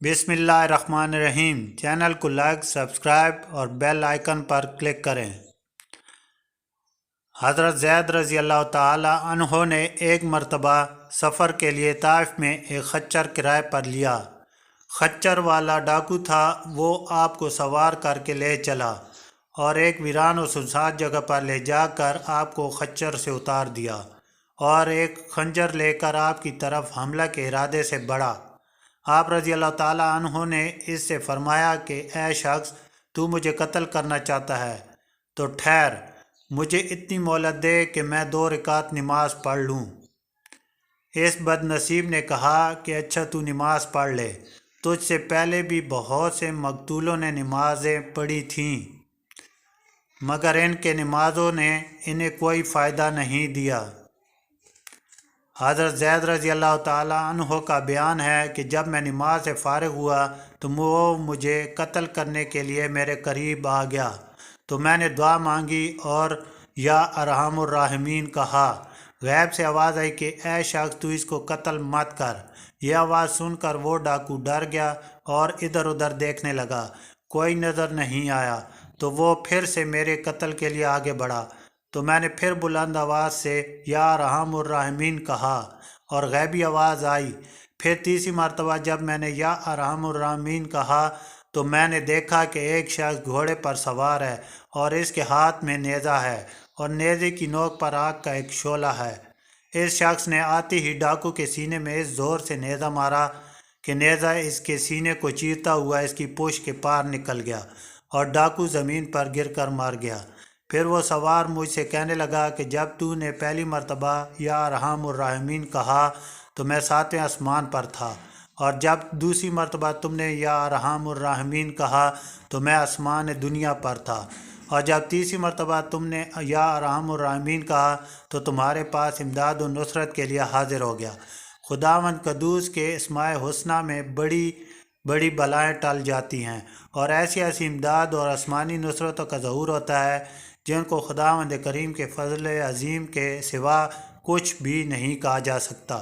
बिस्मिल्लाहिर्रहमानिर्रहीम। चैनल को like, subscribe और बेल आइकन पर क्लिक करें। हज़रत ज़ैद रज़ी अल्लाह ताला अन्हो ने एक मरतबा सफ़र के लिए ताइफ में एक खच्चर किराए पर लिया। खच्चर वाला डाकू था। वो आपको सवार करके ले चला और एक वीरान और सुनसान जगह पर ले जाकर आपको खच्चर से उतार दिया और एक खंजर लेकर आपकी तरफ हमला के इरादे से बढ़ा। आप रज़ी अल्लाह ताला अन्हो ने इससे फरमाया कि ऐ शख्स, तू मुझे कत्ल करना चाहता है तो ठहर, मुझे इतनी मोहलत दे कि मैं 2 रकात नमाज पढ़ लूँ। इस बदनसीब ने कहा कि अच्छा, तू नमाज पढ़ ले, तुझसे पहले भी बहुत से मकतूलों ने नमाजें पढ़ी थीं, मगर इनके नमाज़ों ने इन्हें कोई फ़ायदा नहीं दिया। हज़रत ज़ैद रज़ी अल्लाह ताला अन्हो का बयान है कि जब मैं नमाज से फ़ारिग हुआ तो वो मुझे कत्ल करने के लिए मेरे करीब आ गया, तो मैंने दुआ मांगी और या अरहमुर राहिमीन कहा। गैब से आवाज़ आई कि ऐ शख्स, तू इसको कत्ल मत कर। यह आवाज़ सुनकर वो डाकू डर गया और इधर उधर देखने लगा। कोई नज़र नहीं आया तो वो फिर से मेरे कत्ल के लिए आगे बढ़ा, तो मैंने फिर बुलंद आवाज़ से या अरहमुर राहिमीन कहा और गैबी आवाज़ आई। फिर तीसरी मरतबा जब मैंने या अरहमुर राहिमीन कहा तो मैंने देखा कि एक शख्स घोड़े पर सवार है और इसके हाथ में नेज़ा है और नेज़े की नोक पर आग का एक शोला है। इस शख्स ने आते ही डाकू के सीने में इस ज़ोर से नेज़ा मारा कि नेज़ा इसके सीने को चीरता हुआ इसकी पूंछ के पार निकल गया और डाकू ज़मीन पर गिरकर मर गया। फिर वो सवार मुझसे कहने लगा कि जब तूने पहली मरतबा या अरहमुर राहिमीन कहा तो मैं 7वें आसमान पर था, और जब दूसरी मरतबा तुमने या अरहमुर राहिमीन कहा तो मैं आसमान दुनिया पर था, और जब तीसरी मरतबा तुमने या अरहमुर राहिमीन कहा तो तुम्हारे पास इमदाद और नुसरत के लिए हाजिर हो गया। खुदावंद कदूस के इस्माए हुस्ना में बड़ी बड़ी बलाएं टल जाती हैं और ऐसी ऐसी इमदाद और आसमानी नुसरतों का ज़हूर होता है जिनको खुदावंद करीम के फ़ज़ल अज़ीम के सिवा कुछ भी नहीं कहा जा सकता।